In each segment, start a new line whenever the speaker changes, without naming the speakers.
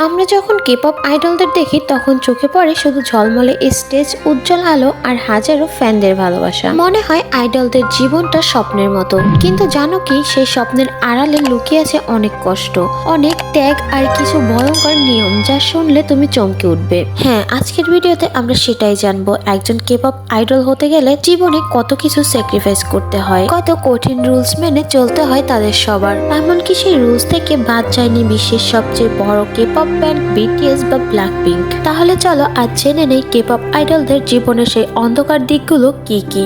আমরা যখন কেপপ আইডলদের দেখি তখন চোখে পড়ে শুধু ঝলমলে স্টেজ, উজ্জ্বল আলো আর হাজারো ফ্যানদের ভালোবাসা। মনে হয় আইডলদের জীবনটা স্বপ্নের মতো, কিন্তু জানো কি, সেই স্বপ্নের আড়ালে লুকিয়ে আছে অনেক কষ্ট, অনেক ত্যাগ আর কিছু ভয়ঙ্কর নিয়ম যা শুনলে তুমি চমকে উঠবে। হ্যাঁ, আজকের ভিডিওতে আমরা সেটাই জানবো। একজন কেপপ আইডল হতে গেলে জীবনে কত কিছু স্যাক্রিফাইস করতে হয়, কত কঠিন রুলস মেনে চলতে হয় তাদের সবার। এমনকি সেই রুলস থেকে বাদ যায়নি বিশ্বের সবচেয়ে বড় কেপপ ব্যান্ড বিটিএস বা ব্ল্যাকপিঙ্ক। তাহলে চলো আজ জেনে নেই কেপপ আইডলদের জীবনের সেই অন্ধকার দিকগুলো কি কি।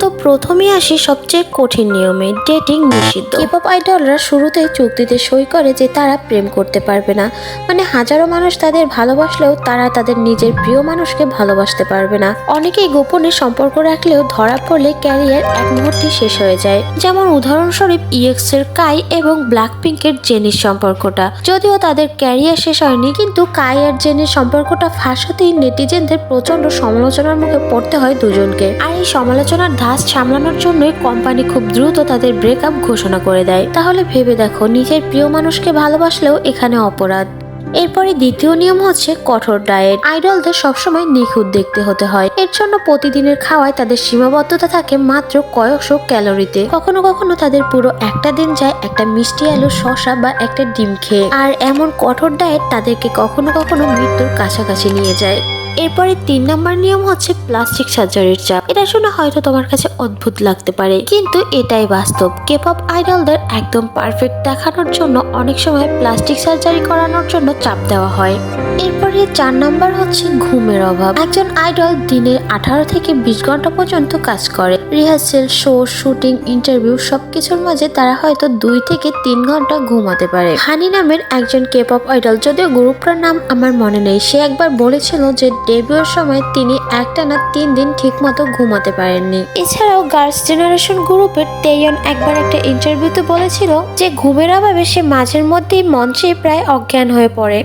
তো প্রথমেই আসি সবচেয়ে কঠিন নিয়মে, ডেটিং নিষিদ্ধ। কেপপ আইডলরা শুরুতেই চুক্তিতে সই করে যে তারা প্রেম করতে পারবে না, মানে হাজারো মানুষ তাদের ভালোবাসলেও তারা তাদের নিজের প্রিয় মানুষকে ভালোবাসতে পারবে না। অনেকেই গোপনে সম্পর্ক রাখলেও ধরা পড়লে ক্যারিয়ার এক মুহূর্তে শেষ হয়ে যায়। যেমন উদাহরণস্বরূপ ইএক্স এর কাই এবং ব্ল্যাকপিঙ্কের জেনির সম্পর্কটা। যদিও তাদের ক্যারিয়ার শেষ হয়নি, কিন্তু কাই আর জেনির সম্পর্কটা ফাঁস হতেই নেটিজেনদের প্রচন্ড সমালোচনার মুখে পড়তে হয় দুজনকে। আর এই সমালোচনার ধাস সামলানোর জন্যই কোম্পানি খুব দ্রুত তাদের ব্রেকআপ ঘোষণা করে দেয়। তাহলে ভেবে দেখো, নিজের প্রিয় মানুষকে ভালোবাসলেও এখানে অপরাধ। এরপরে দ্বিতীয় নিয়ম হচ্ছে কঠোর ডায়েট। আইডলদের সবসময় নিখুঁত দেখতে হতে হয়। এর জন্য প্রতিদিনের খাওয়ায় তাদের সীমাবদ্ধতা থাকে মাত্র কয়েকশো ক্যালোরিতে। কখনো কখনো তাদের পুরো একটা দিন যায় একটা মিষ্টি আলু, শসা বা একটা ডিম খেয়ে। আর এমন কঠোর ডায়েট তাদেরকে কখনো কখনো মৃত্যুর কাছাকাছি নিয়ে যায়। এরপরে 3 নম্বর নিয়ম হচ্ছে প্লাস্টিক সার্জারির চাপ। এটা শুনে হয়তো তোমার কাছে অদ্ভুত লাগতে পারে, কিন্তু এটাই বাস্তব। কেপপ আইডলদের একদম পারফেক্ট দেখানোর জন্য অনেক সময় প্লাস্টিক সার্জারি করানোর জন্য চাপ দেওয়া হয়। এরপরে 4 নম্বর হচ্ছে ঘুমের অভাব। একজন আইডল দিনে 18 থেকে 20 ঘন্টা পর্যন্ত কাজ করে। রিহার্সেল, শো, শুটিং, ইন্টারভিউ সবকিছুর মাঝে তারা হয়তো 2 থেকে 3 ঘন্টা ঘুমাতে পারে। হানি নামের একজন কেপপ আইডল, যদিও গ্রুপটার নাম আমার মনে নেই, সে একবার বলেছিল যে ডেবিউর সময় তিনি একটানা 3 দিন ঠিক মতো ঘুমাতে পারেননি। এছাড়াও গার্লস জেনারেশন গ্রুপের তেয়ন একবার একটা ইন্টারভিউতে বলেছিল যে ঘুমের অভাবে সে মাঝের মধ্যেই মঞ্চে প্রায় অজ্ঞান হয়ে পড়ে।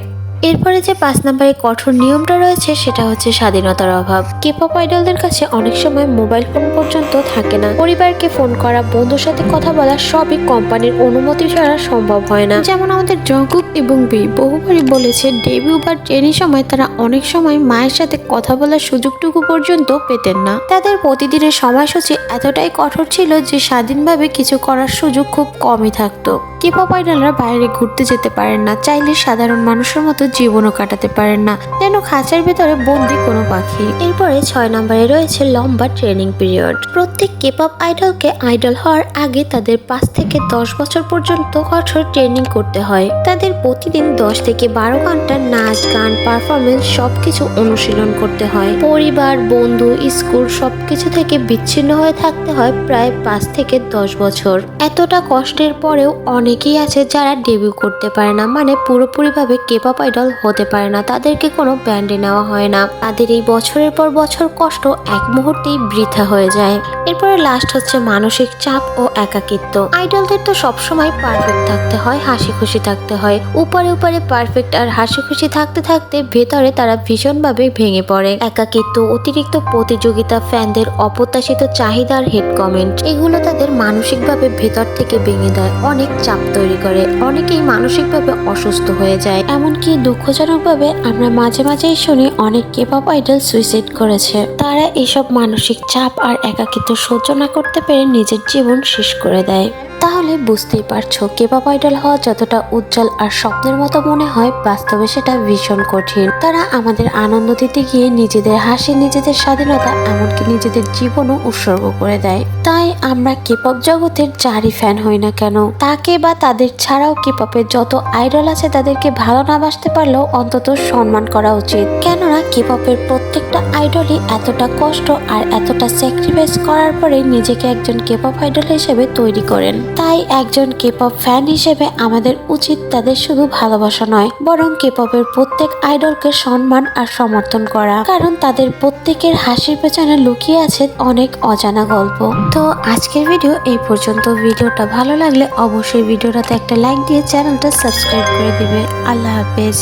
এরপরে যে 5 নম্বরে কঠোর নিয়মটা রয়েছে সেটা হচ্ছে স্বাধীনতার অভাব। কেপপ আইডলদের কাছে অনেক সময় মোবাইল ফোন পর্যন্ত থাকে না। পরিবারকে ফোন করা, বন্ধুর সাথে কথা বলা সবই কোম্পানির অনুমতি ছাড়া সম্ভব হয় না। যেমন আমাদের জঙ্কুক এবং বি বহুবারই বলেছে ডেবিউ বা ট্রেনিং সময় তারা অনেক সময় মায়ের সাথে কথা বলার সুযোগটুকু পর্যন্ত পেতেন না। তাদের প্রতিদিনের সময়সূচি এতটাই কঠোর ছিল যে স্বাধীনভাবে কিছু করার সুযোগ খুব কমই থাকতো। কেপপ আইডলরা বাইরে ঘুরতে যেতে পারেন না, চাইলে সাধারণ মানুষের মতো জীবনও কাটাতে পারেন না, যেন খাঁচার ভেতরে বন্দি কোনো পাখি। এরপরে 6 নম্বরে রয়েছে লম্বা ট্রেনিং পিরিয়ড। প্রত্যেক কেপপ আইডলকে আইডল হওয়ার আগে তাদের 5 থেকে 10 বছর পর্যন্ত কঠোর ট্রেনিং করতে হয়। তাদের প্রতিদিন 10 থেকে 12 ঘন্টা নাচ, গান, পারফরমেন্স সবকিছু অনুশীলন করতে হয়। পরিবার, বন্ধু, স্কুল সবকিছু থেকে বিচ্ছিন্ন হয়ে থাকতে হয় প্রায় 5 থেকে 10 বছর। এতটা কষ্টের পরেও অনেকেই আছে যারা ডেবিউ করতে পারে না, মানে পুরোপুরিভাবে কেপপ আইডল হতে পারে না। তাদেরকে কোনো ব্যান্ডে নেওয়া হয় না। তাদের এই বছরের পর বছর কষ্ট এক মুহূর্তেই বৃথা হয়ে যায়। এরপরে লাস্ট হচ্ছে মানসিক চাপ ও একাকিত্ব। আইডলদের তো সবসময় পারফেক্ট থাকতে হয়, হাসি খুশি থাকতে হয়। উপরে উপরে পারফেক্ট আর হাসি খুশি থাকতে থাকতে ভেতরে তারা ভীষণভাবে ভেঙে পড়ে। একাকিত্ব, অতিরিক্ত প্রতিযোগিতা, ফ্যানদের অপ্রত্যাশিত চাহিদা আর হেড কমেন্ট, এগুলো তাদের মানসিকভাবে ভেতর থেকে ভেঙে দেয়, অনেক চাপ তৈরি করে। অনেকেই মানসিকভাবে অসুস্থ হয়ে যায়। এমনকি দুঃখজনকভাবে আমরা মাঝে মাঝেই শুনি অনেক কেপপ আইডল সুইসাইড করেছে। তারা এসব মানসিক চাপ আর একাকিত্ব সহ্য না করতে পেরে নিজের জীবন শেষ করে দেয়। তাহলে বুঝতেই পারছো, কেপপ আইডল হওয়া যতটা উজ্জ্বল আর স্বপ্নের মতো মনে হয়, বাস্তবে সেটা ভীষণ কঠিন। তারা আমাদের আনন্দ দিতে গিয়ে নিজেদের হাসি, নিজেদের স্বাধীনতা, এমনকি নিজেদের জীবনও উৎসর্গ করে দেয়। তাই আমরা কেপপ জগতের যারই ফ্যান হই না কেন, তাকে বা তাদের ছাড়াও কেপপের যত আইডল আছে তাদেরকে ভালো না বাসতে পারলেও অন্তত সম্মান করা উচিত। কেননা কেপপের প্রত্যেকটা আইডলই এতটা কষ্ট আর এতটা স্যাক্রিফাইস করার পরে নিজেকে একজন কেপপ আইডল হিসেবে তৈরি করেন। তাই একজন কেপপ ফ্যান হিসেবে আমাদের উচিত তাদের শুধু ভালোবাসা নয়, বরং কেপপের প্রত্যেক আইডলকে সম্মান আর সমর্থন করা, কারণ তাদের প্রত্যেকের হাসির পেছনে লুকিয়ে আছে অনেক অজানা গল্প। তো আজকের ভিডিও এই পর্যন্ত। ভিডিওটা ভালো লাগলে অবশ্যই ভিডিওটাতে একটা লাইক দিয়ে চ্যানেলটা সাবস্ক্রাইব করে দিবে। আল্লাহ হাফেজ।